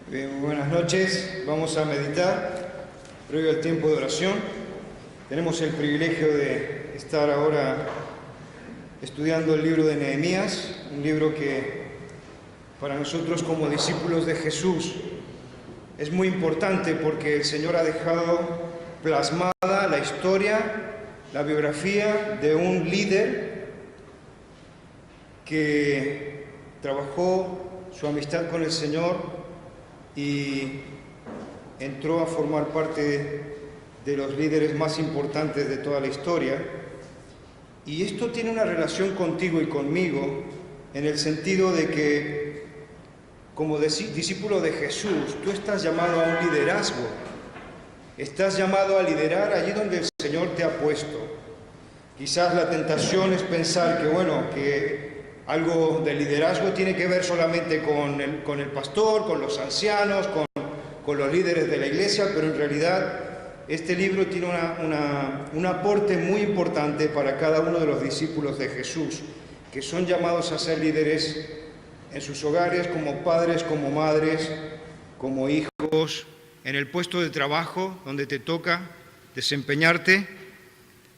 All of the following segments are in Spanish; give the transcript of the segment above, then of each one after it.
Bien, muy buenas noches. Vamos a meditar previo al tiempo de oración. Tenemos el privilegio de estar ahora estudiando el libro de Nehemías, un libro que para nosotros como discípulos de Jesús es muy importante porque el Señor ha dejado plasmada la historia, la biografía de un líder que trabajó su amistad con el Señor y entró a formar parte de los líderes más importantes de toda la historia. Y esto tiene una relación contigo y conmigo en el sentido de que como discípulo de Jesús, tú estás llamado a un liderazgo. Estás llamado a liderar allí donde el Señor te ha puesto. Quizás la tentación es pensar que algo de liderazgo tiene que ver solamente con el pastor, con los ancianos, con los líderes de la iglesia, pero en realidad este libro tiene un aporte muy importante para cada uno de los discípulos de Jesús, que son llamados a ser líderes en sus hogares, como padres, como madres, como hijos, en el puesto de trabajo donde te toca desempeñarte.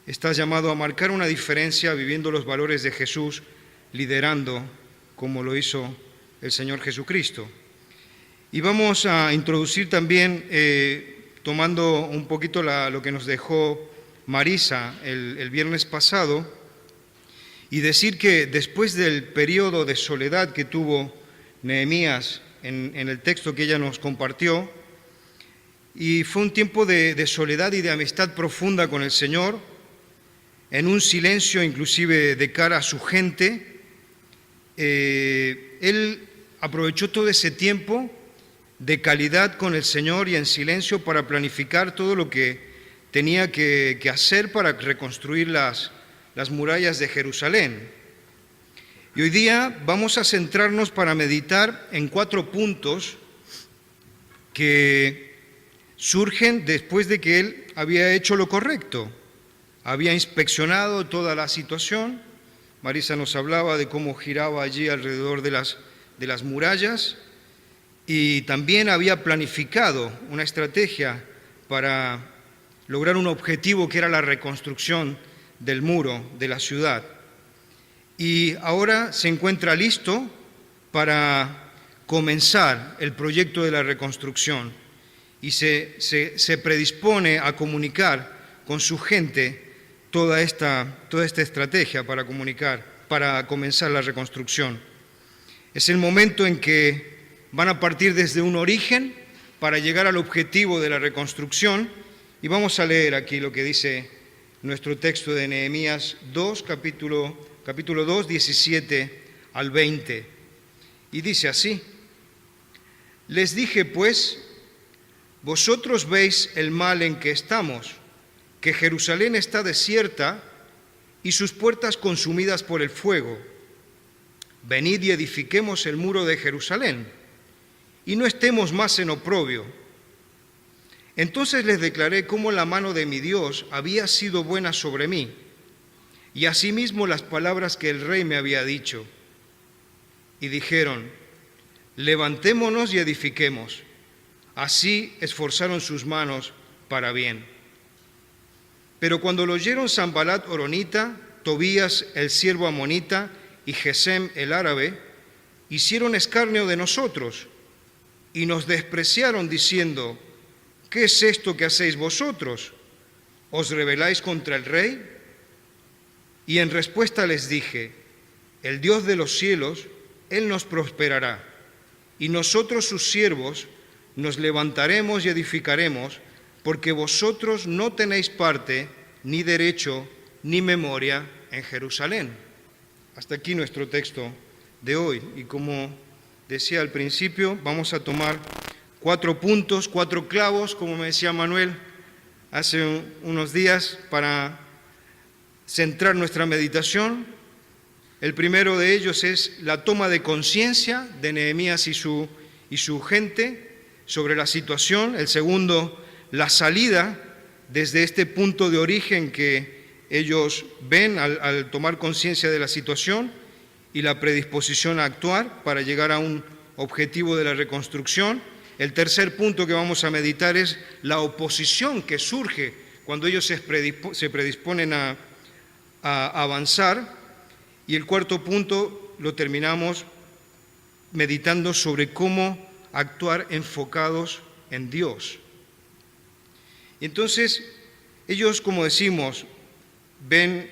Estás llamado a marcar una diferencia viviendo los valores de Jesús, liderando como lo hizo el Señor Jesucristo. Y vamos a introducir también, tomando un poquito lo que nos dejó Marisa el viernes pasado, y decir que después del periodo de soledad que tuvo Nehemías en el texto que ella nos compartió, y fue un tiempo de soledad y de amistad profunda con el Señor, en un silencio inclusive de cara a su gente. Él aprovechó todo ese tiempo de calidad con el Señor y en silencio para planificar todo lo que tenía que hacer para reconstruir las murallas de Jerusalén. Y hoy día vamos a centrarnos para meditar en 4 puntos que surgen después de que él había hecho lo correcto, había inspeccionado toda la situación. Marisa nos hablaba de cómo giraba allí alrededor de las murallas y también había planificado una estrategia para lograr un objetivo que era la reconstrucción del muro de la ciudad. Y ahora se encuentra listo para comenzar el proyecto de la reconstrucción y se predispone a comunicar con su gente toda esta estrategia para comenzar la reconstrucción. Es el momento en que van a partir desde un origen para llegar al objetivo de la reconstrucción, y vamos a leer aquí lo que dice nuestro texto de Nehemías 2, capítulo 2, 17 al 20, y dice así: Les dije pues, vosotros veis el mal en que estamos, que Jerusalén está desierta y sus puertas consumidas por el fuego. Venid y edifiquemos el muro de Jerusalén, y no estemos más en oprobio. Entonces les declaré cómo la mano de mi Dios había sido buena sobre mí, y asimismo las palabras que el rey me había dicho. Y dijeron: levantémonos y edifiquemos. Así esforzaron sus manos para bien. Pero cuando lo oyeron Sanbalat horonita, Tobías el siervo amonita y Gesem el árabe, hicieron escarnio de nosotros y nos despreciaron diciendo: ¿qué es esto que hacéis vosotros? ¿Os rebeláis contra el rey? Y en respuesta les dije: el Dios de los cielos, Él nos prosperará, y nosotros sus siervos nos levantaremos y edificaremos, porque vosotros no tenéis parte, ni derecho, ni memoria en Jerusalén. Hasta aquí nuestro texto de hoy. Y como decía al principio, vamos a tomar 4 puntos, 4 clavos, como me decía Manuel hace unos días, para centrar nuestra meditación. El primero de ellos es la toma de conciencia de Nehemías y su gente sobre la situación. El segundo, la salida desde este punto de origen que ellos ven al tomar conciencia de la situación, y la predisposición a actuar para llegar a un objetivo de la reconstrucción. El tercer punto que vamos a meditar es la oposición que surge cuando ellos se predisponen a avanzar. Y el cuarto punto lo terminamos meditando sobre cómo actuar enfocados en Dios. Y entonces, ellos, como decimos, ven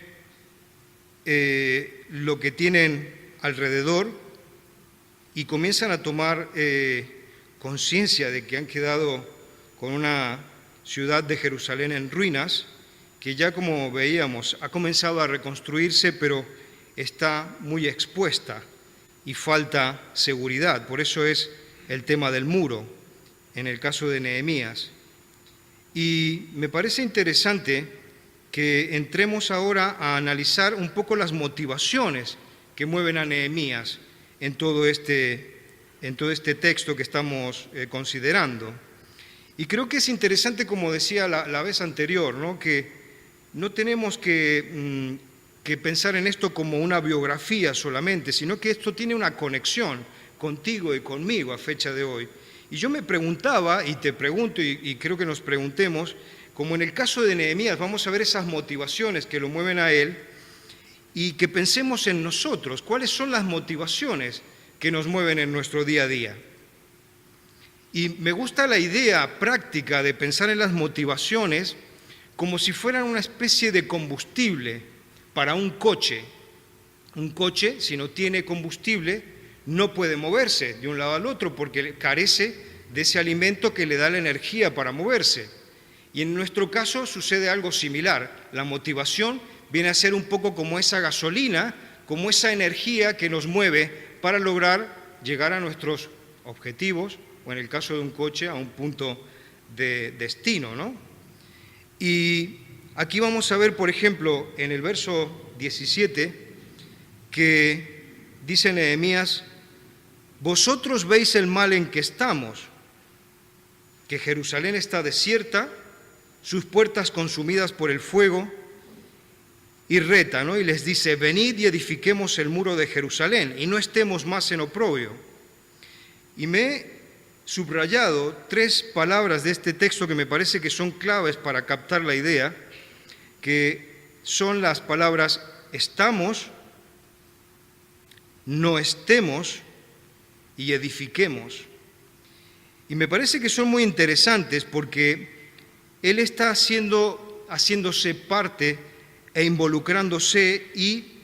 lo que tienen alrededor y comienzan a tomar conciencia de que han quedado con una ciudad de Jerusalén en ruinas, que ya como veíamos ha comenzado a reconstruirse, pero está muy expuesta y falta seguridad. Por eso es el tema del muro, en el caso de Nehemías. Y me parece interesante que entremos ahora a analizar un poco las motivaciones que mueven a Nehemías en todo este texto que estamos considerando. Y creo que es interesante, como decía la vez anterior, ¿no? Que no tenemos que pensar en esto como una biografía solamente, sino que esto tiene una conexión contigo y conmigo a fecha de hoy. Y yo me preguntaba, y te pregunto, y creo que nos preguntemos, como en el caso de Nehemías, vamos a ver esas motivaciones que lo mueven a él, y que pensemos en nosotros, cuáles son las motivaciones que nos mueven en nuestro día a día. Y me gusta la idea práctica de pensar en las motivaciones como si fueran una especie de combustible para un coche. Un coche, si no tiene combustible, no puede moverse de un lado al otro porque carece de ese alimento que le da la energía para moverse. Y en nuestro caso sucede algo similar. La motivación viene a ser un poco como esa gasolina, como esa energía que nos mueve para lograr llegar a nuestros objetivos, o en el caso de un coche, a un punto de destino, ¿no? Y aquí vamos a ver, por ejemplo, en el verso 17, que dice Nehemías: vosotros veis el mal en que estamos, que Jerusalén está desierta, sus puertas consumidas por el fuego, y reta, ¿no? Y les dice: venid y edifiquemos el muro de Jerusalén, y no estemos más en oprobio. Y me he subrayado 3 palabras de este texto que me parece que son claves para captar la idea, que son las palabras estamos, no estemos y edifiquemos. Y me parece que son muy interesantes porque él está haciéndose parte e involucrándose y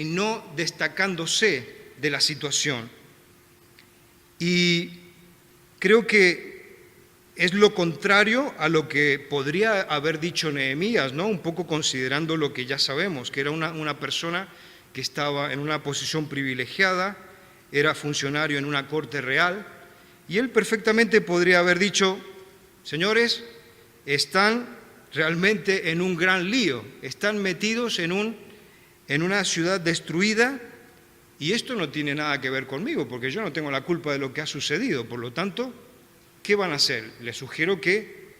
no destacándose de la situación. Y creo que es lo contrario a lo que podría haber dicho Nehemías, ¿no? Un poco considerando lo que ya sabemos, que era una persona que estaba en una posición privilegiada, era funcionario en una corte real, y él perfectamente podría haber dicho: señores, están realmente en un gran lío, están metidos en una ciudad destruida, y esto no tiene nada que ver conmigo, porque yo no tengo la culpa de lo que ha sucedido. Por lo tanto, ¿qué van a hacer? Les sugiero que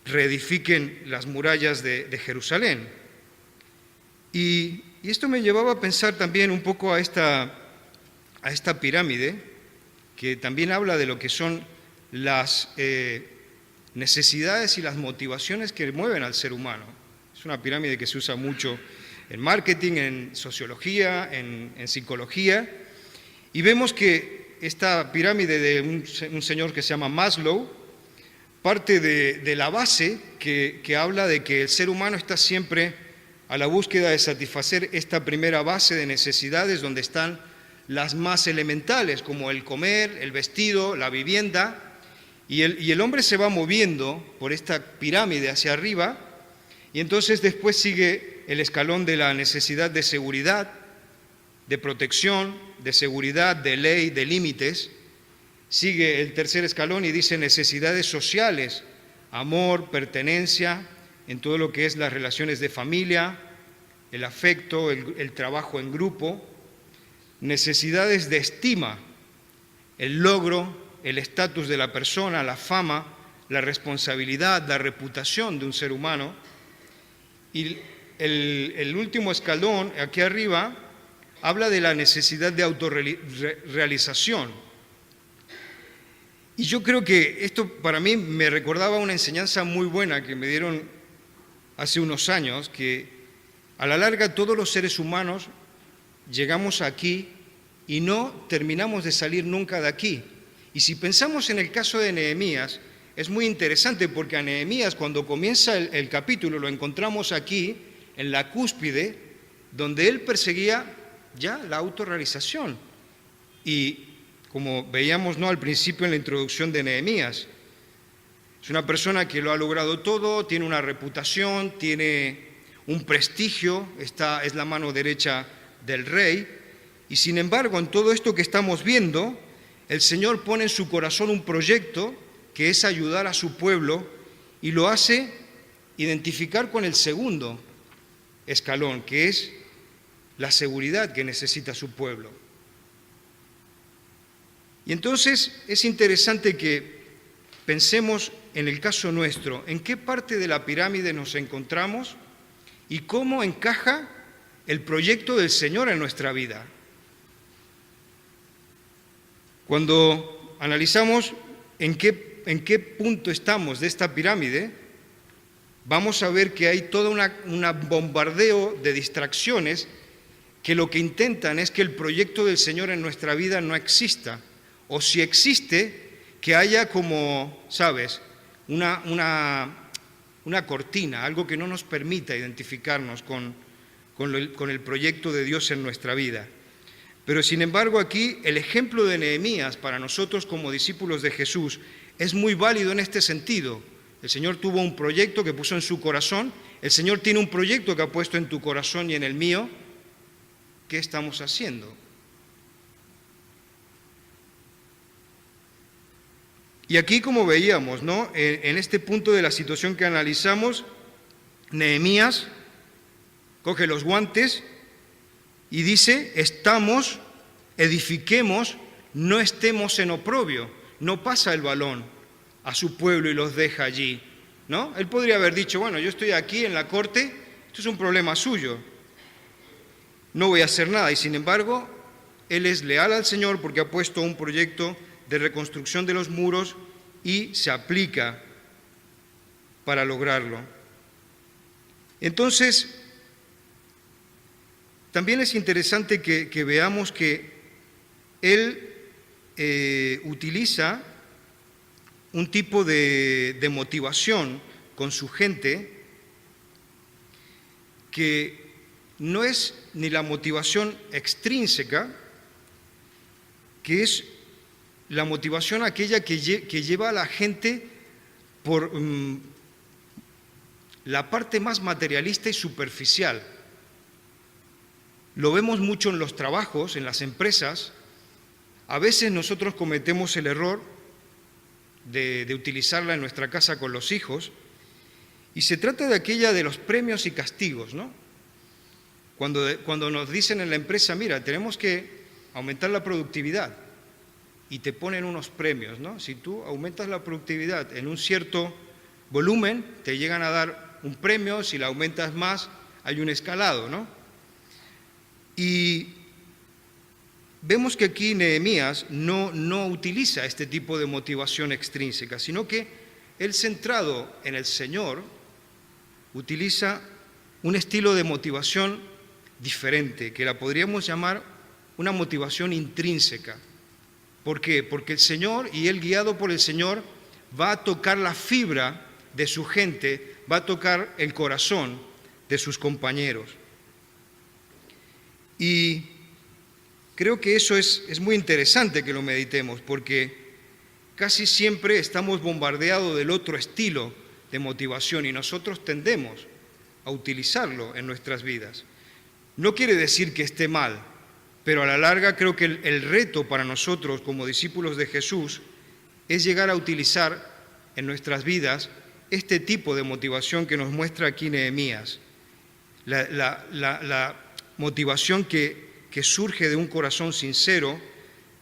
reedifiquen las murallas de Jerusalén. Y esto me llevaba a pensar también un poco a esta pirámide, que también habla de lo que son las necesidades y las motivaciones que mueven al ser humano. Es una pirámide que se usa mucho en marketing, en sociología, en psicología, y vemos que esta pirámide de un señor que se llama Maslow parte de la base que habla de que el ser humano está siempre a la búsqueda de satisfacer esta primera base de necesidades, donde están las más elementales, como el comer, el vestido, la vivienda, y el hombre se va moviendo por esta pirámide hacia arriba, y entonces después sigue el escalón de la necesidad de seguridad, de protección, de seguridad, de ley, de límites. Sigue el tercer escalón y dice necesidades sociales, amor, pertenencia, en todo lo que es las relaciones de familia, el afecto, el trabajo en grupo. Necesidades de estima, el logro, el estatus de la persona, la fama, la responsabilidad, la reputación de un ser humano. Y el último escalón, aquí arriba, habla de la necesidad de autorrealización, Y yo creo que esto para mí me recordaba una enseñanza muy buena que me dieron hace unos años, que a la larga todos los seres humanos llegamos aquí y no terminamos de salir nunca de aquí. Y si pensamos en el caso de Nehemías, es muy interesante porque a Nehemías, cuando comienza el capítulo, lo encontramos aquí, en la cúspide, donde él perseguía ya la autorrealización. Y como veíamos, ¿no?, al principio en la introducción de Nehemías, es una persona que lo ha logrado todo, tiene una reputación, tiene un prestigio, es la mano derecha del rey, y sin embargo, en todo esto que estamos viendo, el Señor pone en su corazón un proyecto que es ayudar a su pueblo y lo hace identificar con el segundo escalón, que es la seguridad que necesita su pueblo. Y entonces es interesante que pensemos en el caso nuestro, en qué parte de la pirámide nos encontramos y cómo encaja el proyecto del Señor en nuestra vida. Cuando analizamos en qué punto estamos de esta pirámide, vamos a ver que hay todo un bombardeo de distracciones que lo que intentan es que el proyecto del Señor en nuestra vida no exista, o si existe, que haya como, ¿sabes?, una cortina, algo que no nos permita identificarnos con el proyecto de Dios en nuestra vida. Pero sin embargo aquí el ejemplo de Nehemías para nosotros como discípulos de Jesús es muy válido en este sentido. El Señor tuvo un proyecto que puso en su corazón, el Señor tiene un proyecto que ha puesto en tu corazón y en el mío. ¿Qué estamos haciendo? Y aquí, como veíamos, ¿no?, en este punto de la situación que analizamos, Nehemías coge los guantes y dice: edifiquemos, no estemos en oprobio. No pasa el balón a su pueblo y los deja allí, ¿no? Él podría haber dicho: bueno, yo estoy aquí en la corte, esto es un problema suyo, no voy a hacer nada. Y sin embargo, él es leal al Señor porque ha puesto un proyecto de reconstrucción de los muros y se aplica para lograrlo. Entonces, también es interesante que veamos que él utiliza un tipo de motivación con su gente que no es ni la motivación extrínseca, que es la motivación aquella que lleva a la gente por la parte más materialista y superficial. Lo vemos mucho en los trabajos, en las empresas. A veces nosotros cometemos el error de utilizarla en nuestra casa con los hijos, y se trata de aquella de los premios y castigos, ¿no? Cuando nos dicen en la empresa: mira, tenemos que aumentar la productividad, y te ponen unos premios, ¿no? Si tú aumentas la productividad en un cierto volumen, te llegan a dar un premio, si la aumentas más, hay un escalado, ¿no? Y vemos que aquí Nehemías no utiliza este tipo de motivación extrínseca, sino que él, centrado en el Señor, utiliza un estilo de motivación diferente, que la podríamos llamar una motivación intrínseca. ¿Por qué? Porque el Señor, y él guiado por el Señor, va a tocar la fibra de su gente, va a tocar el corazón de sus compañeros. Y creo que eso es muy interesante que lo meditemos, porque casi siempre estamos bombardeados del otro estilo de motivación y nosotros tendemos a utilizarlo en nuestras vidas. No quiere decir que esté mal, pero a la larga creo que el reto para nosotros como discípulos de Jesús es llegar a utilizar en nuestras vidas este tipo de motivación que nos muestra aquí Nehemías. La motivación que surge de un corazón sincero,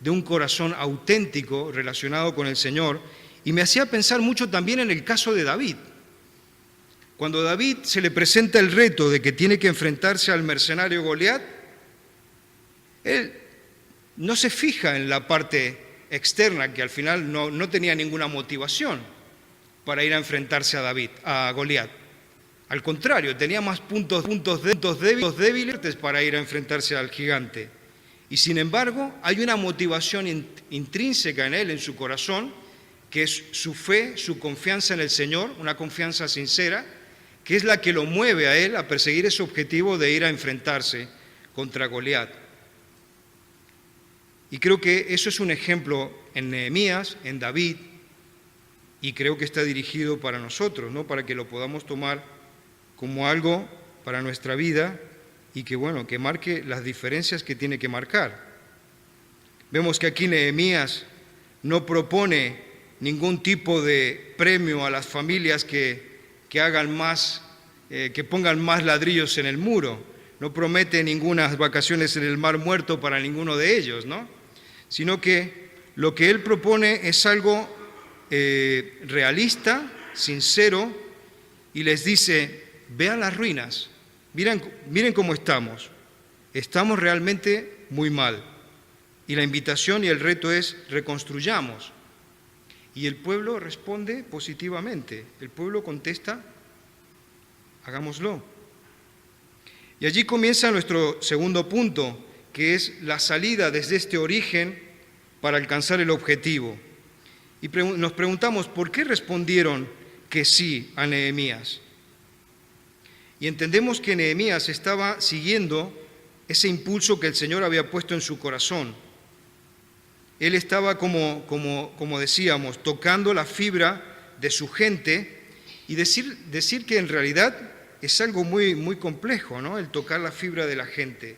de un corazón auténtico relacionado con el Señor. Y me hacía pensar mucho también en el caso de David. Cuando a David se le presenta el reto de que tiene que enfrentarse al mercenario Goliat, él no se fija en la parte externa que al final no tenía ninguna motivación para ir a enfrentarse a Goliat. Al contrario, tenía más puntos débiles para ir a enfrentarse al gigante. Y sin embargo, hay una motivación intrínseca en él, en su corazón, que es su fe, su confianza en el Señor, una confianza sincera, que es la que lo mueve a él a perseguir ese objetivo de ir a enfrentarse contra Goliat. Y creo que eso es un ejemplo en Nehemías, en David, y creo que está dirigido para nosotros, ¿no? Para que lo podamos tomar como algo para nuestra vida y que, bueno, que marque las diferencias que tiene que marcar. Vemos que aquí Nehemías no propone ningún tipo de premio a las familias que hagan más, que pongan más ladrillos en el muro. No promete ninguna vacaciones en el Mar Muerto para ninguno de ellos, ¿no? Sino que lo que él propone es algo realista, sincero, y les dice: vean las ruinas, miren cómo estamos realmente muy mal. Y la invitación y el reto es: reconstruyamos. Y el pueblo responde positivamente, el pueblo contesta: hagámoslo. Y allí comienza nuestro segundo punto, que es la salida desde este origen para alcanzar el objetivo. Y nos preguntamos, ¿por qué respondieron que sí a Nehemías? Y entendemos que Nehemías estaba siguiendo ese impulso que el Señor había puesto en su corazón. Él estaba, como decíamos, tocando la fibra de su gente, y decir que en realidad es algo muy, muy complejo, ¿no? El tocar la fibra de la gente.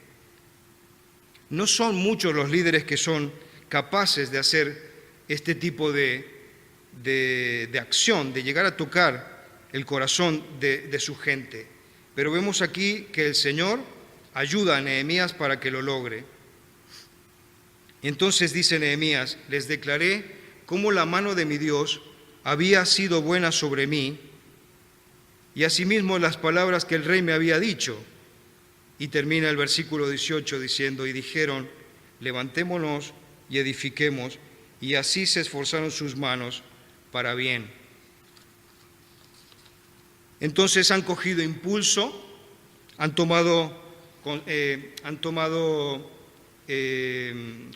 No son muchos los líderes que son capaces de hacer este tipo de acción, de llegar a tocar el corazón de su gente. Pero vemos aquí que el Señor ayuda a Nehemías para que lo logre. Y entonces dice Nehemías: les declaré cómo la mano de mi Dios había sido buena sobre mí, y asimismo las palabras que el rey me había dicho. Y termina el versículo 18 diciendo: y dijeron, levantémonos y edifiquemos, y así se esforzaron sus manos para bien. Entonces han cogido impulso, han tomado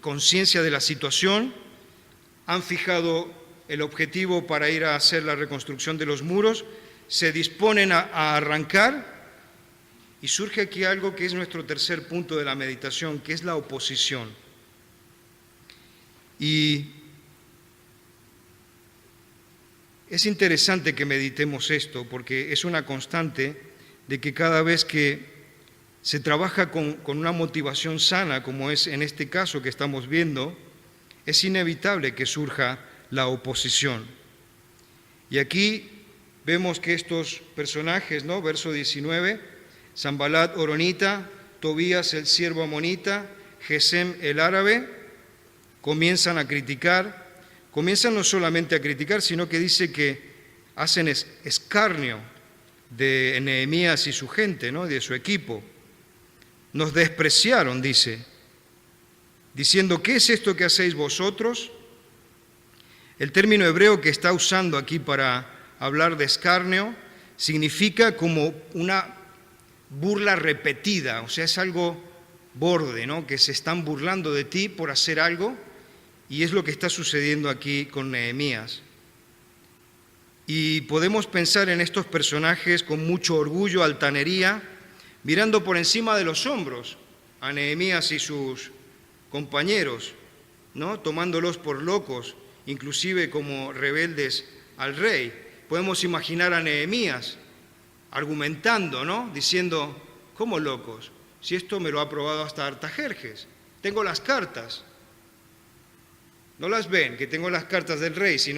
conciencia de la situación, han fijado el objetivo para ir a hacer la reconstrucción de los muros, se disponen a arrancar, y surge aquí algo que es nuestro tercer punto de la meditación, que es la oposición. Y es interesante que meditemos esto, porque es una constante de que cada vez que se trabaja con una motivación sana, como es en este caso que estamos viendo, es inevitable que surja la oposición. Y aquí vemos que estos personajes, ¿no? Verso 19, Sanbalat horonita, Tobías el siervo amonita, Gesem el árabe, comienzan a criticar. Comienzan no solamente a criticar, sino que dice que hacen escarnio de Nehemías y su gente, ¿no? De su equipo. Nos despreciaron, dice, diciendo: ¿qué es esto que hacéis vosotros? El término hebreo que está usando aquí para hablar de escarnio significa como una burla repetida, o sea, es algo borde, ¿no? Que se están burlando de ti por hacer algo, y es lo que está sucediendo aquí con Nehemías. Y podemos pensar en estos personajes con mucho orgullo, altanería, mirando por encima de los hombros a Nehemías y sus compañeros, ¿no? Tomándolos por locos, inclusive como rebeldes al rey. Podemos imaginar a Nehemías argumentando, ¿no? Diciendo: ¿cómo locos? Si esto me lo ha aprobado hasta Artajerjes, tengo las cartas. ¿No las ven? Que tengo las cartas del rey. Si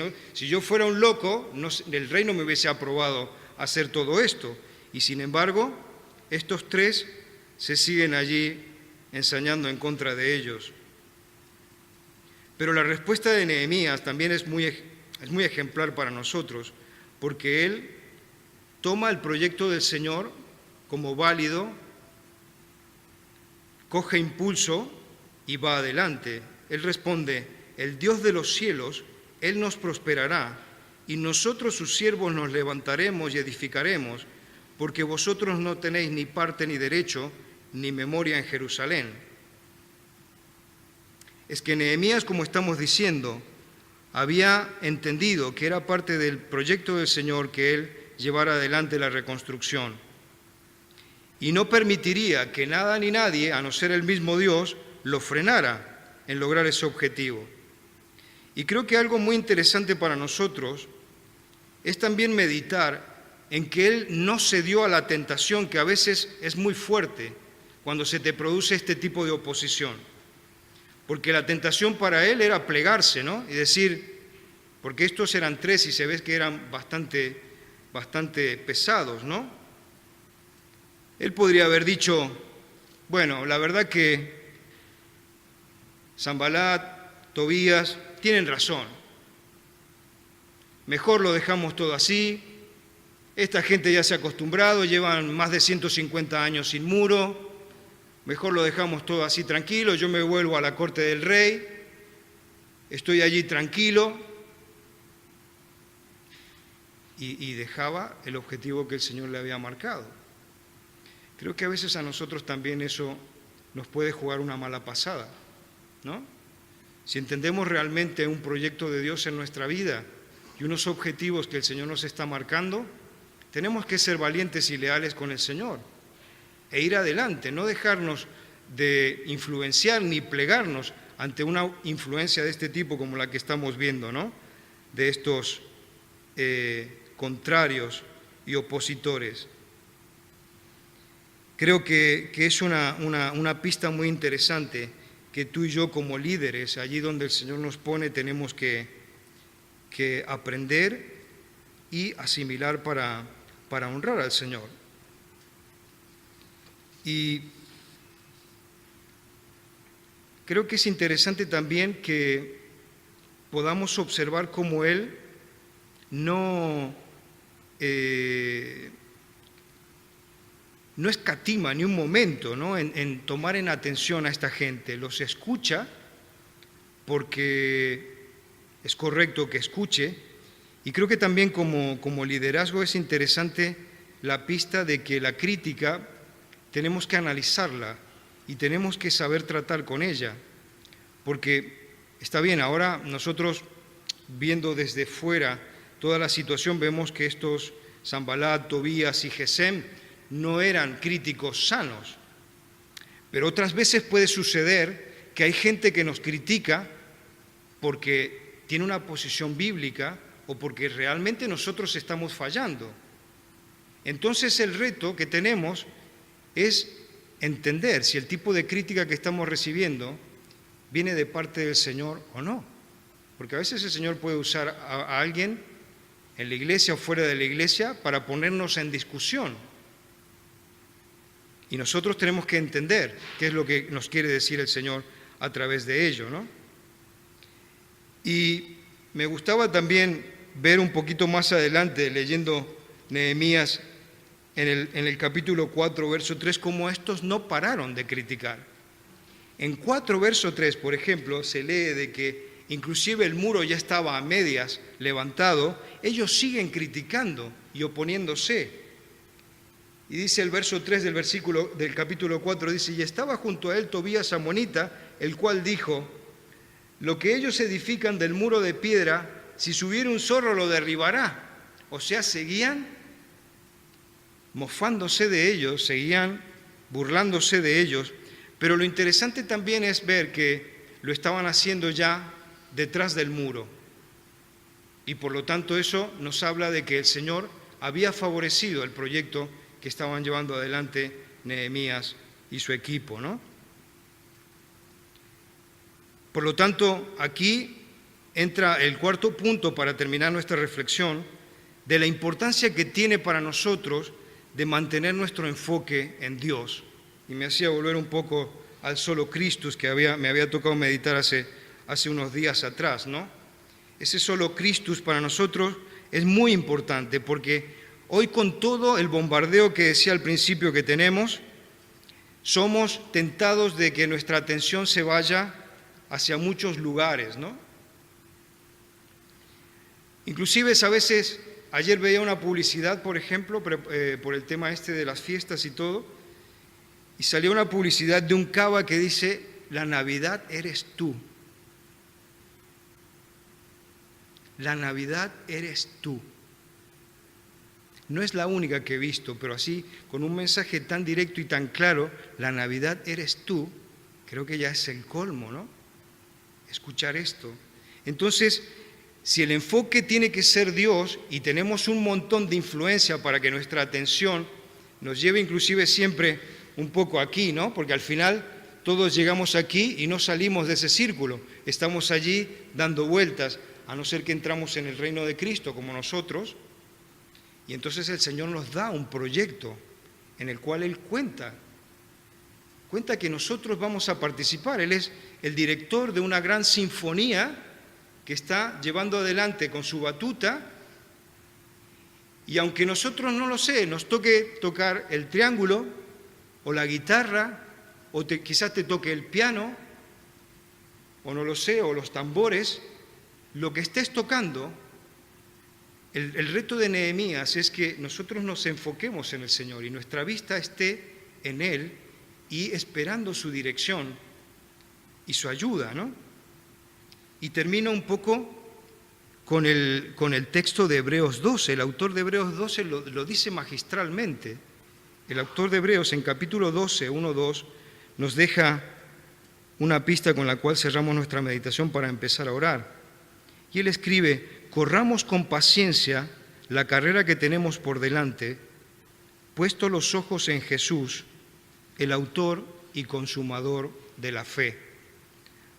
yo fuera un loco, el rey no me hubiese aprobado hacer todo esto. Y sin embargo, estos tres se siguen allí ensañando en contra de ellos. Pero la respuesta de Nehemías también es muy ejemplar para nosotros, porque él toma el proyecto del Señor como válido, coge impulso y va adelante. Él responde: el Dios de los cielos, Él nos prosperará, y nosotros sus siervos nos levantaremos y edificaremos, porque vosotros no tenéis ni parte ni derecho, ni memoria en Jerusalén. Es que Nehemías, como estamos diciendo, había entendido que era parte del proyecto del Señor que él llevara adelante la reconstrucción. Y no permitiría que nada ni nadie, a no ser el mismo Dios, lo frenara en lograr ese objetivo. Y creo que algo muy interesante para nosotros es también meditar en que él no cedió a la tentación, que a veces es muy fuerte cuando se te produce este tipo de oposición. Porque la tentación para él era plegarse, ¿no? Y decir, porque estos eran 3 y se ve que eran bastante pesados, ¿no? Él podría haber dicho, bueno, la verdad que Sanbalat, Tobías, tienen razón. Mejor lo dejamos todo así. Esta gente ya se ha acostumbrado, llevan más de 150 años sin muro. Mejor lo dejamos todo así tranquilo, yo me vuelvo a la corte del rey, estoy allí tranquilo, y dejaba el objetivo que el Señor le había marcado. Creo que a veces a nosotros también eso nos puede jugar una mala pasada, ¿no? Si entendemos realmente un proyecto de Dios en nuestra vida y unos objetivos que el Señor nos está marcando, tenemos que ser valientes y leales con el Señor e ir adelante, no dejarnos de influenciar ni plegarnos ante una influencia de este tipo como la que estamos viendo, ¿no? De estos contrarios y opositores. Creo que es una pista muy interesante que tú y yo como líderes, allí donde el Señor nos pone, tenemos que aprender y asimilar para honrar al Señor. Y creo que es interesante también que podamos observar cómo Él no escatima ni un momento, ¿no? en tomar en atención a esta gente. Los escucha porque es correcto que escuche, y creo que también como liderazgo es interesante la pista de que la crítica tenemos que analizarla y tenemos que saber tratar con ella, porque está bien, ahora nosotros viendo desde fuera toda la situación vemos que estos Sanbalat, Tobías y Gesem no eran críticos sanos, pero otras veces puede suceder que hay gente que nos critica porque tiene una posición bíblica o porque realmente nosotros estamos fallando. Entonces el reto que tenemos es entender si el tipo de crítica que estamos recibiendo viene de parte del Señor o no. Porque a veces el Señor puede usar a alguien en la iglesia o fuera de la iglesia para ponernos en discusión. Y nosotros tenemos que entender qué es lo que nos quiere decir el Señor a través de ello, ¿no? Y me gustaba también ver un poquito más adelante, leyendo Nehemías, en el capítulo 4, verso 3, cómo estos no pararon de criticar. En 4, verso 3, por ejemplo, se lee de que inclusive el muro ya estaba a medias levantado, ellos siguen criticando y oponiéndose. Y dice el verso 3 del capítulo 4, dice, y estaba junto a él Tobías amonita, el cual dijo, lo que ellos edifican del muro de piedra, si subiera un zorro lo derribará. O sea, seguían mofándose de ellos, seguían burlándose de ellos, pero lo interesante también es ver que lo estaban haciendo ya detrás del muro. Y por lo tanto eso nos habla de que el Señor había favorecido el proyecto que estaban llevando adelante Nehemías y su equipo, ¿no? Por lo tanto, aquí entra el cuarto punto para terminar nuestra reflexión de la importancia que tiene para nosotros de mantener nuestro enfoque en Dios. Y me hacía volver un poco al solo Christus que me había tocado meditar hace unos días atrás, ¿no? Ese solo Christus para nosotros es muy importante porque hoy con todo el bombardeo que decía al principio que tenemos, somos tentados de que nuestra atención se vaya hacia muchos lugares, ¿no? Inclusive a veces, ayer veía una publicidad, por ejemplo, por el tema este de las fiestas y todo, y salió una publicidad de un cava que dice, la Navidad eres tú. La Navidad eres tú. No es la única que he visto, pero así, con un mensaje tan directo y tan claro, la Navidad eres tú, creo que ya es el colmo, ¿no? Escuchar esto. Entonces, si el enfoque tiene que ser Dios y tenemos un montón de influencia para que nuestra atención nos lleve inclusive siempre un poco aquí, ¿no? Porque al final todos llegamos aquí y no salimos de ese círculo, estamos allí dando vueltas, a no ser que entramos en el reino de Cristo como nosotros, y entonces el Señor nos da un proyecto en el cual Él cuenta que nosotros vamos a participar. Él es el director de una gran sinfonía que está llevando adelante con su batuta, y aunque nosotros no lo sé, nos toque tocar el triángulo o la guitarra, o quizás te toque el piano, o no lo sé, o los tambores, lo que estés tocando, el reto de Nehemías es que nosotros nos enfoquemos en el Señor y nuestra vista esté en Él y esperando su dirección y su ayuda, ¿no? Y termino un poco con el texto de Hebreos 12. El autor de Hebreos 12 lo dice magistralmente. El autor de Hebreos en capítulo 12, 1-2, nos deja una pista con la cual cerramos nuestra meditación para empezar a orar. Y él escribe, corramos con paciencia la carrera que tenemos por delante, puesto los ojos en Jesús, el autor y consumador de la fe.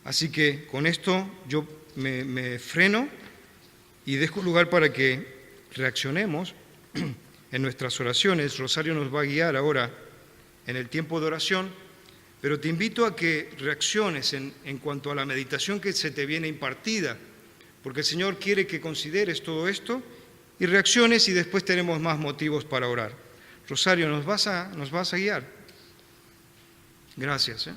Así que con esto yo me freno y dejo lugar para que reaccionemos en nuestras oraciones. Rosario nos va a guiar ahora en el tiempo de oración, pero te invito a que reacciones en cuanto a la meditación que se te viene impartida, porque el Señor quiere que consideres todo esto y reacciones, y después tenemos más motivos para orar. Rosario, ¿nos vas a guiar? Gracias.